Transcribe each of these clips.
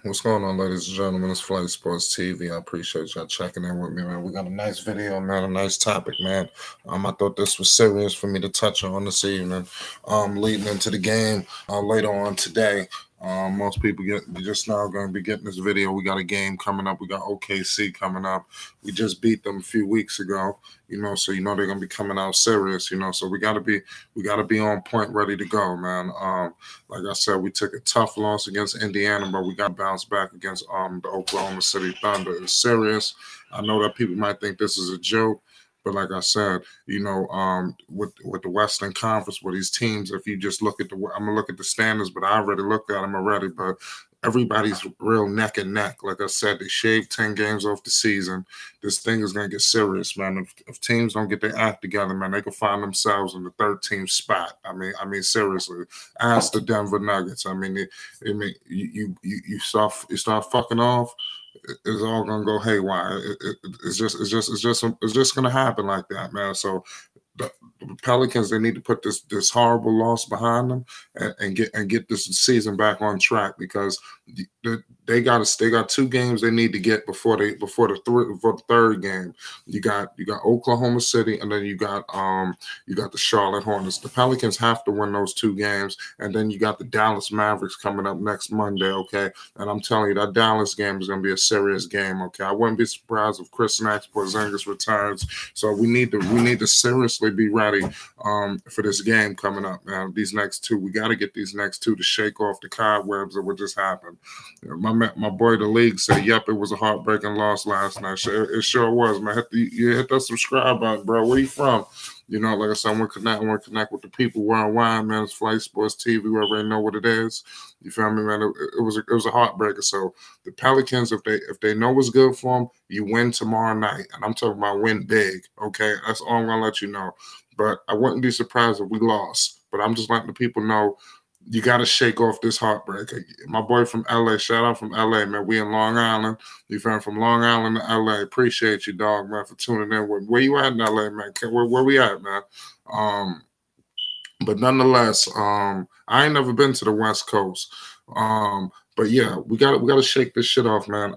What's going on, ladies and gentlemen? It's Flight Sports TV. I appreciate y'all checking in with me, man. We got a nice video, man, a nice topic, man. I thought this was serious for me to touch on this evening. Leading into the game later on today. Most people get just now going to be getting this video. We got a game coming up. We got OKC coming up. We just beat them a few weeks ago, so they're gonna be coming out serious, So we gotta be on point, ready to go, man. Like I said, we took a tough loss against Indiana, but we got to bounce back against the Oklahoma City Thunder. It's serious. I know that people might think this is a joke, but like I said, with the Western Conference, with these teams, if you just look at I'm gonna look at the standings, but I already looked at them already. But everybody's real neck and neck. Like I said, they shaved 10 games off the season. This thing is gonna get serious, man. If teams don't get their act together, man, they can find themselves in the 13th spot. I mean, seriously. Ask the Denver Nuggets. You start fucking off, it's all gonna go haywire. It's just gonna happen like that, man. So the Pelicans, they need to put this horrible loss behind them and get this season back on track, because they got 2 games they need to get before the third game. You got Oklahoma City, and then you got the Charlotte Hornets. The Pelicans have to win those 2 games, and then you got the Dallas Mavericks coming up next Monday. Okay, and I'm telling you, that Dallas game is gonna be a serious game. Okay, I wouldn't be surprised if Chris Porzingis returns. So we need to seriously be ready for this game coming up, man. These next 2, we got to get these next 2 to shake off the cobwebs of what just happened. My boy, the league, said, "Yep, it was a heartbreaking loss last night." It sure was, man. You hit that subscribe button, bro. Where you from? Like I said, I want to connect with the people worldwide, man. It's Flight Sports TV. We already know what it is. You feel me, man? It was a heartbreaker. So the Pelicans, if they know what's good for them, you win tomorrow night, and I'm talking about win big. Okay, that's all I'm gonna let you know. But I wouldn't be surprised if we lost. But I'm just letting the people know, you got to shake off this heartbreak. My boy from LA, shout out from LA, man. We in Long Island. You from Long Island to LA. Appreciate you, dog, man, for tuning in. Where you at in LA, man? Where we at, man? Um, but nonetheless, I ain't never been to the West Coast. But yeah, we gotta shake this shit off, man.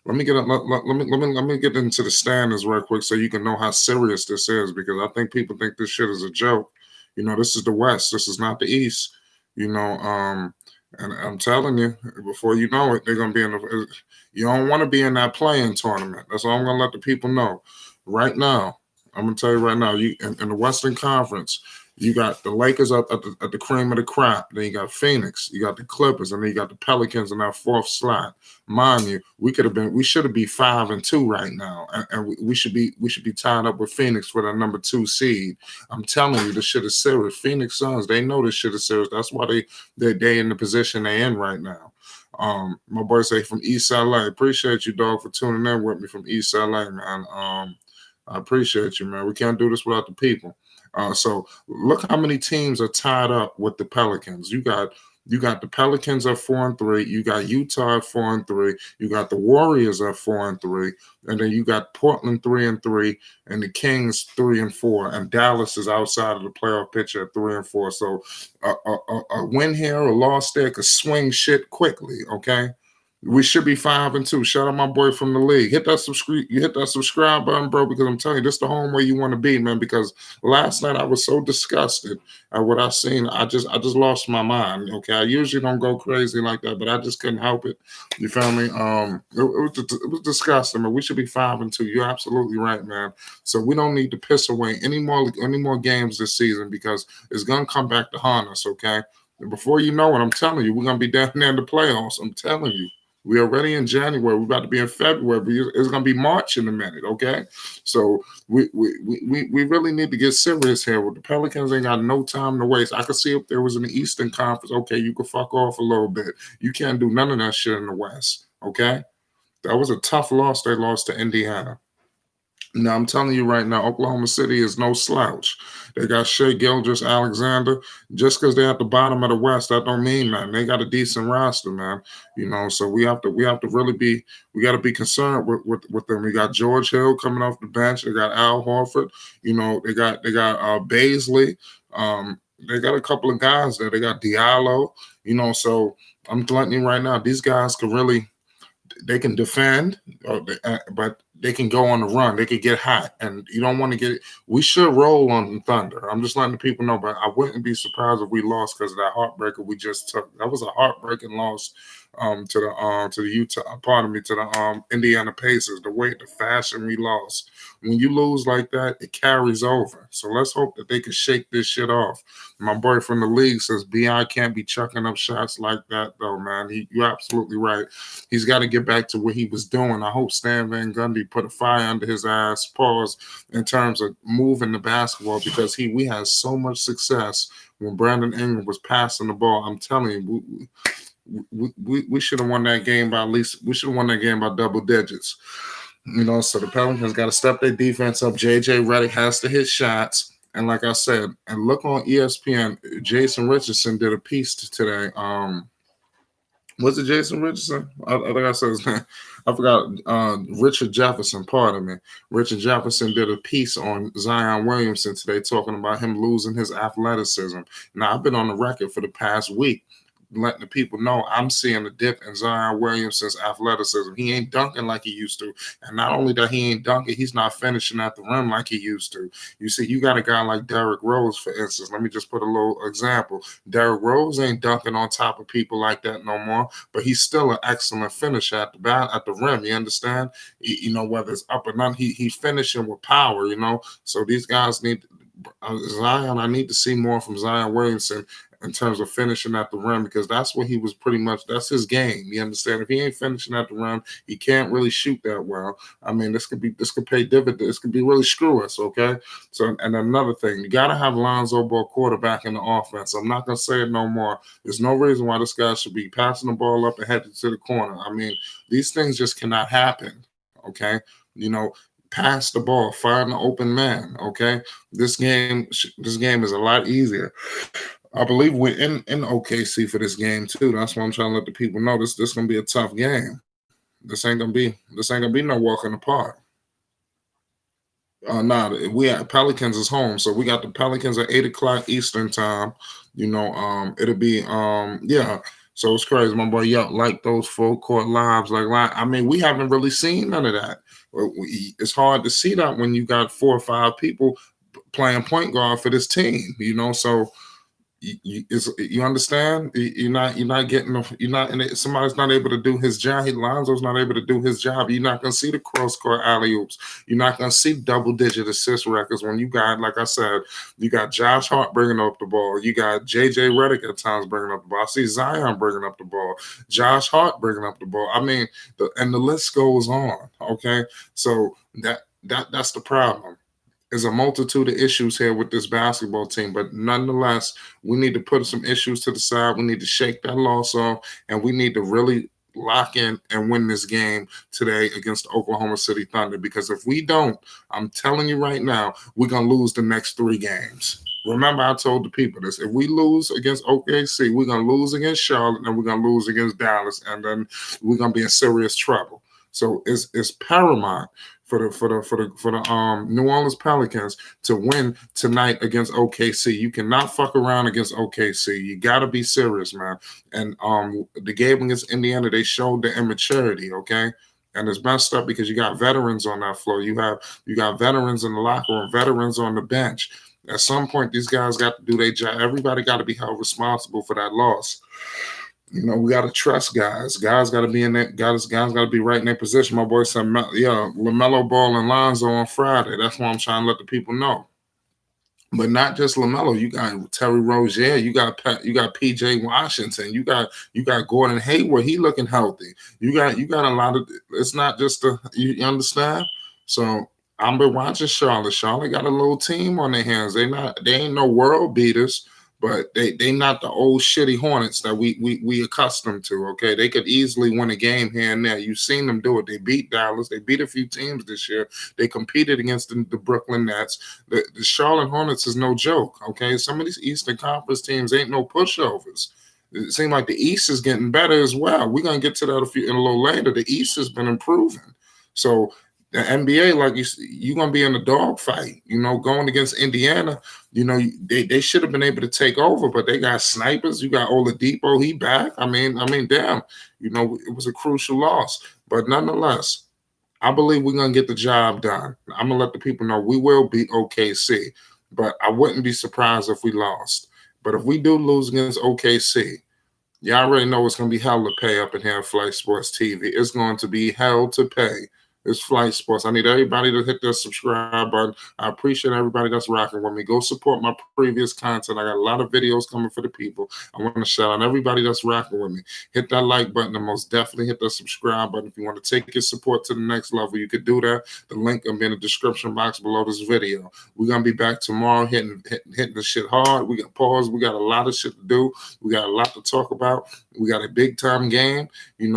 Let me get into the standings real quick so you can know how serious this is, because I think people think this shit is a joke. This is the West. This is not the East. And I'm telling you, before you know it, they're gonna be in the. You don't want to be in that playing tournament. That's all I'm gonna let the people know. Right now, I'm gonna tell you right now. You in the Western Conference, you got the Lakers up at the cream of the crop. Then you got Phoenix, you got the Clippers, and then you got the Pelicans in that 4th slot. Mind you, we should have been 5-2 right now, and we should be tied up with Phoenix for the number 2 seed. I'm telling you, this shit is serious. Phoenix Suns, they know this shit is serious. That's why they in the position they in right now. My boy say from East LA. Appreciate you, dog, for tuning in with me from East LA, man. I appreciate you, man. We can't do this without the people. So look how many teams are tied up with the Pelicans. You got the Pelicans at 4-3. You got Utah at 4-3. You got the Warriors at 4-3, and then you got Portland 3-3, and the Kings 3-4, and Dallas is outside of the playoff picture at 3-4. So a win here, a loss there could swing shit quickly. Okay. We should be 5-2. Shout out my boy from the league. Hit that subscribe button, bro, because I'm telling you, this is the home where you want to be, man. Because last night I was so disgusted at what I seen. I just lost my mind. Okay, I usually don't go crazy like that, but I just couldn't help it. You feel me? It was disgusting, man. We should be 5-2. You're absolutely right, man. So we don't need to piss away any more games this season, because it's gonna come back to haunt us. Okay. And before you know it, I'm telling you, we're gonna be down there in the playoffs. I'm telling you. We are already in January. We're about to be in February. It's going to be March in a minute, okay? So we really need to get serious here. With the Pelicans, ain't got no time to waste. I could see if there was in the Eastern Conference, okay, you could fuck off a little bit. You can't do none of that shit in the West, okay? That was a tough loss they lost to Indiana. Now, I'm telling you right now, Oklahoma City is no slouch. They got Shea Gilgeous-Alexander. Just because they're at the bottom of the West, that don't mean nothing. They got a decent roster, man. So we have to really be, we got to be concerned with them. We got George Hill coming off the bench. They got Al Horford. They got Baisley. They got a couple of guys there. They got Diallo. So I'm telling you right now, these guys can really they can defend, but they can go on the run. They could get hot, and you don't want to get. We should roll on the Thunder. I'm just letting the people know, but I wouldn't be surprised if we lost because of that heartbreaker we just took. That was a heartbreaking loss to the Utah. Pardon me, to the Indiana Pacers. The way the fashion we lost. When you lose like that, it carries over. So let's hope that they can shake this shit off. My boy from the league says Bi can't be chucking up shots like that, though, man. You're absolutely right. He's got to get back to what he was doing. I hope Stan Van Gundy put a fire under his ass, pause, in terms of moving the basketball because we had so much success when Brandon Ingram was passing the ball. I'm telling you, we should have won that game by at least. We should have won that game by double digits. So the Pelicans got to step their defense up. JJ Redick has to hit shots. And like I said, and look on ESPN, Jason Richardson did a piece today. Was it Jason Richardson? I think I said his name. I forgot. Richard Jefferson, pardon me. Richard Jefferson did a piece on Zion Williamson today talking about him losing his athleticism. Now, I've been on the record for the past week letting the people know I'm seeing a dip in Zion Williamson's athleticism. He ain't dunking like he used to. And not only that he ain't dunking, he's not finishing at the rim like he used to. You see, you got a guy like Derrick Rose, for instance. Let me just put a little example. Derrick Rose ain't dunking on top of people like that no more, but he's still an excellent finisher at the rim. You understand? Whether it's up or not, he's finishing with power, So these guys need Zion. I need to see more from Zion Williamson in terms of finishing at the rim because that's what he was pretty much. That's his game. You understand? If he ain't finishing at the rim, he can't really shoot that well. I mean, this could pay dividends. This could be really screw us. Okay. So, and another thing, you got to have Lonzo Ball quarterback in the offense. I'm not gonna say it no more. There's no reason why this guy should be passing the ball up and headed to the corner. I mean, these things just cannot happen. Okay. Pass the ball, find the open man. Okay, this game is a lot easier. I believe we're in OKC for this game too. That's why I'm trying to let the people know this gonna be a tough game. This ain't gonna be no walk in the park. We at Pelicans is home, so we got the Pelicans at 8 o'clock Eastern time. It'll be yeah. So it's crazy, my boy. Yo, like those full court lives, I mean, we haven't really seen none of that. It's hard to see that when you got 4 or 5 people playing point guard for this team. So you understand? Somebody's not able to do his job. Lonzo's not able to do his job. You're not gonna see the cross court alley oops. You're not gonna see double digit assist records when you got, like I said, you got Josh Hart bringing up the ball. You got JJ Redick at times bringing up the ball. I see Zion bringing up the ball. Josh Hart bringing up the ball. I mean, the list goes on. Okay, so that's the problem. There's a multitude of issues here with this basketball team, but nonetheless, we need to put some issues to the side. We need to shake that loss off, and we need to really lock in and win this game today against the Oklahoma City Thunder. Because if we don't, I'm telling you right now, we're going to lose the next 3 games. Remember, I told the people this. If we lose against OKC, we're going to lose against Charlotte, and we're going to lose against Dallas, and then we're going to be in serious trouble. So it's paramount for the New Orleans Pelicans to win tonight against OKC. You cannot fuck around against OKC. You got to be serious, man. And the game against Indiana, they showed the immaturity, okay? And it's messed up because you got veterans on that floor. You got veterans in the locker room, veterans on the bench. At some point, these guys got to do their job. Everybody got to be held responsible for that loss. We got to trust guys. Guys got to be in there. Guys got to be right in their position. My boy said, LaMelo Ball and Lonzo on Friday. That's why I'm trying to let the people know. But not just LaMelo. You got Terry Rozier. You got PJ Washington. You got Gordon Hayward. He looking healthy. You got a lot of. It's not just you understand. So I've been watching Charlotte. Charlotte got a little team on their hands. They ain't no world beaters. But they not the old shitty Hornets that we accustomed to, okay? They could easily win a game here and there. You've seen them do it. They beat Dallas. They beat a few teams this year. They competed against the Brooklyn Nets. The Charlotte Hornets is no joke, okay? Some of these Eastern Conference teams ain't no pushovers. It seems like the East is getting better as well. We're going to get to that in a little later. The East has been improving. So The NBA, like you're gonna be in a dog fight. Going against Indiana. They should have been able to take over, but they got snipers. You got Oladipo, he back. I mean, damn. It was a crucial loss, but nonetheless, I believe we're gonna get the job done. I'm gonna let the people know we will beat OKC, but I wouldn't be surprised if we lost. But if we do lose against OKC, y'all already know it's going to be hell to pay up in here at Flight Sports TV. It's going to be hell to pay. It's Flight Sports. I need everybody to hit the subscribe button. I appreciate everybody that's rocking with me. Go support my previous content. I got a lot of videos coming for the people. I want to shout out everybody that's rocking with me. Hit that like button and most definitely hit the subscribe button. If you want to take your support to the next level, you could do that. The link will be in the description box below this video. We're going to be back tomorrow hitting the shit hard. We got pause. We got a lot of shit to do. We got a lot to talk about. We got a big time game, and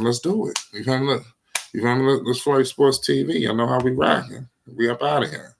let's do it. You feel me? Let's Flight Sports TV. I know how we rocking. We up out of here.